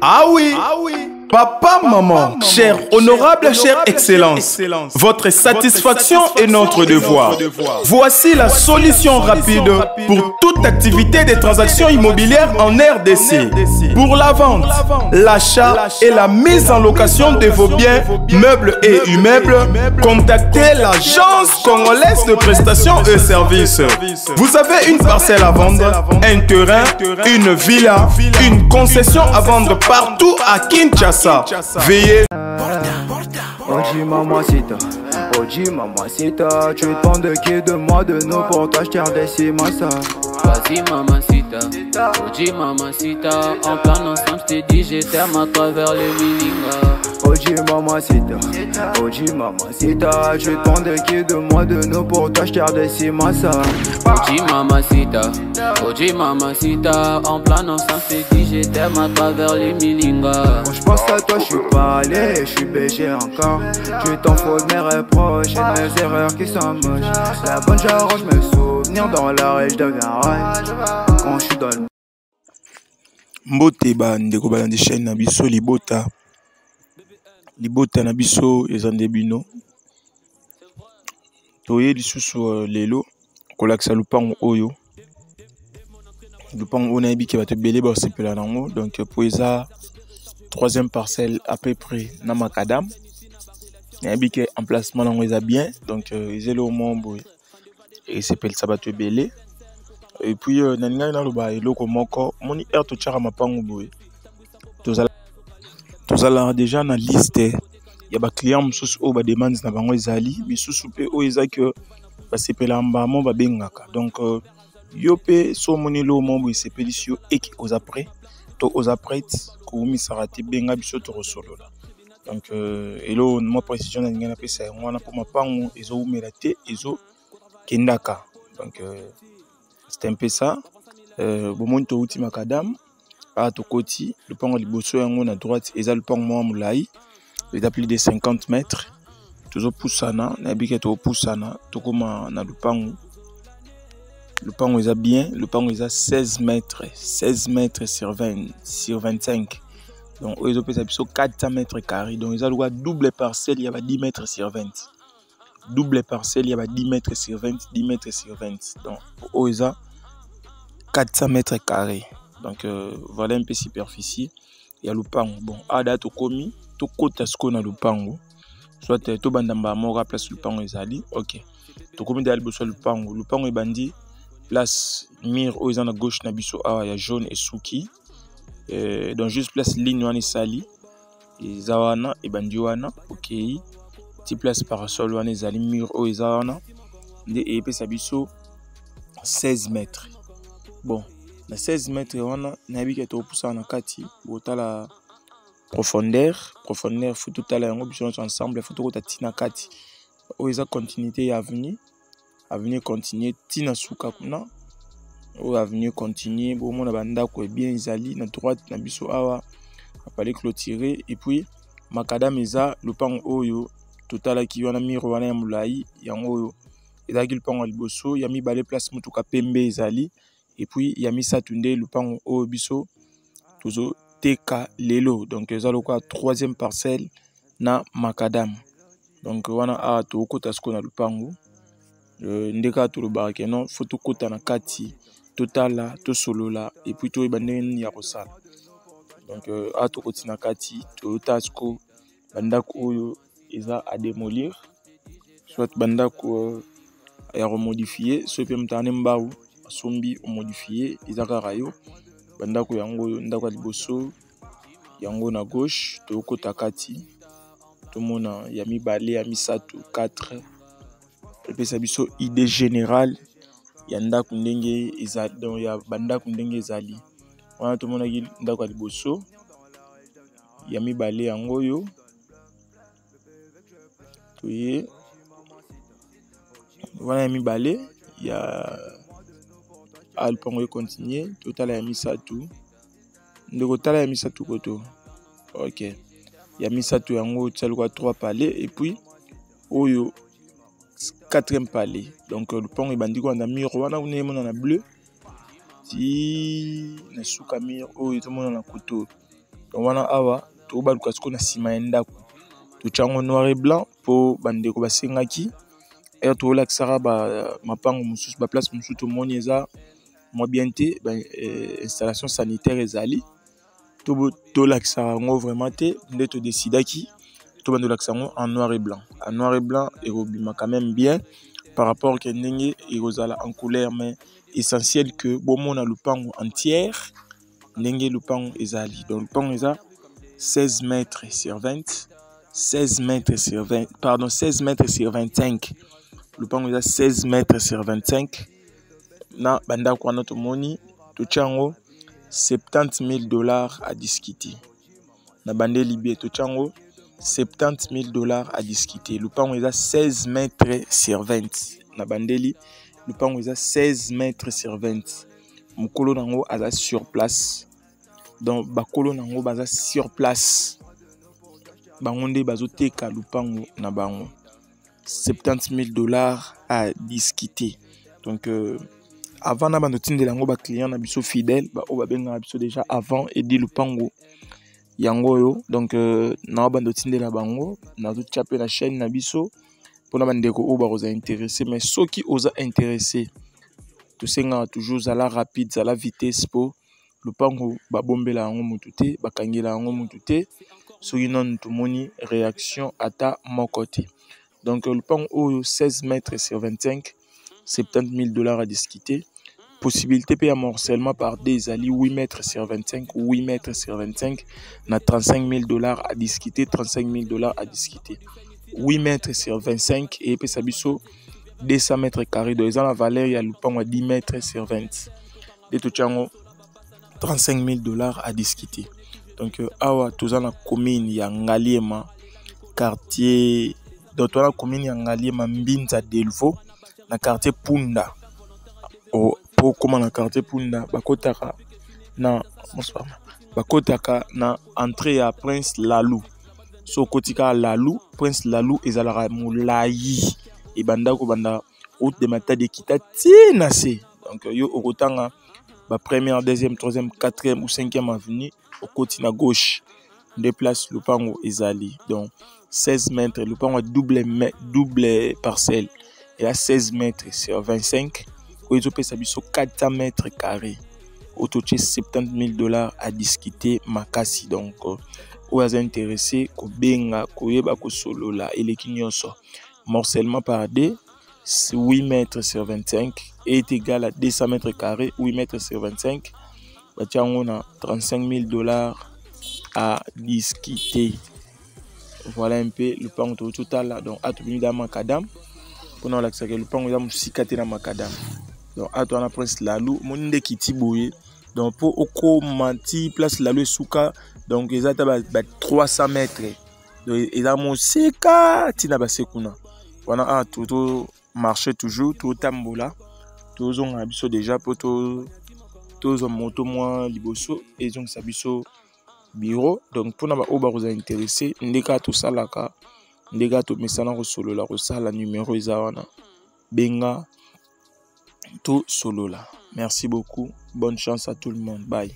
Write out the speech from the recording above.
Ah oui, papa, maman, cher honorable, chère excellence, votre satisfaction est notre devoir. Voici la solution rapide pour toute activité des transactions immobilières en RDC. Pour la vente, l'achat et la mise en location de vos biens, meubles et immeubles, contactez l'agence congolaise de prestations et services. Vous avez une parcelle à vendre, un terrain, une villa, une concession à vendre partout à Kinshasa. Veillez. Oji mamacita, Oji mamacita, tu demandes de qui de moi de nous pour t'acheter des cimasa. Vas-y mamacita, Oji mamacita, en plan ensemble je t'ai dit je t'aime à travers le mininga. Oji mamacita, tu demandes de qui de moi de nous pour t'acheter des cimasa. Oji mamacita, en plan ensemble je t'ai dit je t'aime à travers le mininga. Quand je pense à toi je suis pas allé, je suis BG encore. Tu t'en fous de mes reproches et de mes erreurs qui sont moches. La bonne j'arrange mes souvenirs dans la rage de garage. Quand je suis dans le Mbote ba ndeko ba na chaîne na biso libota na biso ezande bino toye lisusu lelo kolakisa lupango oyo lupango na ebiki bato belé ba sepela nango donc pour eza troisième parcelle à peu près na Macadam na ebiki emplacement nango eza bien donc ezelo mombo et sepela ça bato belé. Et puis, naninga na loba eloko moko moni air to tchara mapangu boye tozala déjà na liste ya ba client mususu o ba demandes na bango ezali misusu pe o eza que ba sepela mbamo ba bengaka donc yo pe so moni lo mombo sepelisio eki aux après to aux après ko mi sarati benga biso to resolola donc elo mo précision naninga na pesa ngwana pour mapangu ezo umela te ezo kendaka donc c'est un peu ça. Bon, to uti Macadam, à Tokoti, le pont liboso yango na droite, et le pont Moulai, il a plus de 50 mètres. Toujours poussana, na biketo poussana, tokoma na le pont. Le pont est bien, le pont est à 16 mètres sur 25. Donc, ils ont fait 400 mètres carrés. Donc, ils ont double parcelle, il y a 10 mètres sur 20. Double parcelle, il y a 10 mètres sur 20, 10 mètres sur 20. Donc, pour eux, 400 mètres carrés. Donc, voilà un peu superficie. Il y a le pango. Bon, à date, au commis, tout côté ce qu'on a le pango. Soit tout bandamba mora place le pango ezali. Ok. Tout commis d'aller sur le pango. Le pango est bandi. Place mire aux à gauche na biso il y a jaune et souki. Donc juste place ligne wana sali. Et zawana et bandi wana. Ok. Ti place parasol wana ezali mur o ezana nde epé sabiso 16 mètres. Bon, na 16 mètres wana na bika to poussa na kati botala profondeur faut tout à l'heure biso ensemble faut tout tina kati o eza continuité ya avenir continuer tina suka kuna o avenir continuer bo mona banda ko bien ezali na droite na biso awa apale clôturer et puis Macadam eza lupango oyo total qui wana miro wana ya mulai yango oyo ezaki lupango liboso ya mibale place mutuka pembe ezali et puis ya misatu nde lupango oyo biso tozo teka lelo donc eza lokwa troisième parcelle na Macadam donc wana a to kota sko na lupango ndeka to lobarake non faut to kota na kati totala to solola et puis to ibandeni ya kosala donc a to koti na kati to tasko bandako oyo eza à démolir soit bandako ya remodifier soit pe mtane mbau sombi o modifier izaka rayo bandako yango ndako liboso yango na gauche to kota kati to mona ya mibale ya misatu 4 epesa biso idée générale ya ndako ndenge ezali donc ya bandako ndenge ezali wana to mona ndako liboso ya mibale yango yo oui. Voilà mibale il y a alpango continuer total ya misatu ndeko tala ya misatu koto ok ya misatu yango tsalwa 3 palais et puis oyo 4e palais donc le pont ebandi ko na mur wana une mona na bleu ti na suka mur oyo to mona na koto donc wana awa to baluka siko na sima ndako to chango noir et blanc po bandeko basengaki et to la sara ba mapango mususu ba place mususu to moni eza mo bien te installation sanitaire ezali to la sara ngo vraiment te nde to décidaki to bando la sara en noir et blanc et robima quand même bien par rapport que ndenge irozala en couleur mais essentiel que bomo na lupango entière ndenge lupango ezali donc lupango eza 16 mètres sur 20 16 mètres sur 20 pardon 16 mètres sur 25 lupango eza 16 mètres sur 25 na banda kwa notre moni to chango $70,000 à discuter na bande libé to chango $70,000 à discuter lupango eza 16 mètres sur 20 na bandeli lupango eza 16 mètres sur 20 mukolo nango aza sur place donc bakolo nango baza sur place bango nde bazoteka lupango na bango $70,000 à discuter donc avant na bando tindela ngo ba client na biso fidèle ba o ba benga biso déjà avant et dit lupango yango yo donc na bando tindela bango na zo chaper la chaîne na biso pour na bandeko o ba roza intéressé mais ceux qui osa intéressé to senga toujours à la rapide à la vitesse pour lupango ba bombela yango mututé ba kangela yango mututé soki non to moni réaction ata mon côté donc lupango o 16 mètres sur 25 $70,000 à discuter possibilité payer morcellement par des alliés 8 mètres sur 25 8 mètres sur 25 na $35,000 à discuter $35,000 à discuter 8 mètres sur 25 et puis ça biso 200 mètres carrés donc ils ont la valeur il y a lupango à 10 mètres sur 20 de tout chango $35,000 à discuter donc awa tous dans la commune ya Ngaliema quartier donc dans la commune ya Ngaliema Mbinza Delvaux na quartier Punda pour comment na quartier Punda bakotaka na entrée à Prince Lalou so kotika Lalou Prince Lalou ezalaka mulayi et banda ko banda route de mata de kitati na se donc yo okotanga ba première deuxième troisième quatrième ou cinquième avenue au côté na gauche de place lupango ezali donc 16 mètres lupango double parcelle et à 16 mètres sur 25 ils ont payé 400 mètres carrés au total $70,000 à discuter makasi donc ou à intéressé ko benga ko yeba ko solo la et les kinyonso morcellement par D 8 mètres sur 25 est égal à 200 mètres carrés 8 mètres sur 25 on a $35,000 à discuter voilà un peu le pan total là donc à tout dans macadam pour nous l'accès le pan on a musicate na macadam donc à toi on a Prince Lalou monde kiti boye donc pour oko manti place Lalou souka donc ils ont 300 mètres donc ils ont musika tina basekuna voilà à tout marcher toujours tout tambola tous on a biso déjà pour tous en moto moins liboso et donc ça biso bureau donc pour na ba oba vous intéressé ndeka to salaka ndeka to mesana ko solo la ko sala numéro izawana benga to solo là. Merci beaucoup, bonne chance à tout le monde, bye.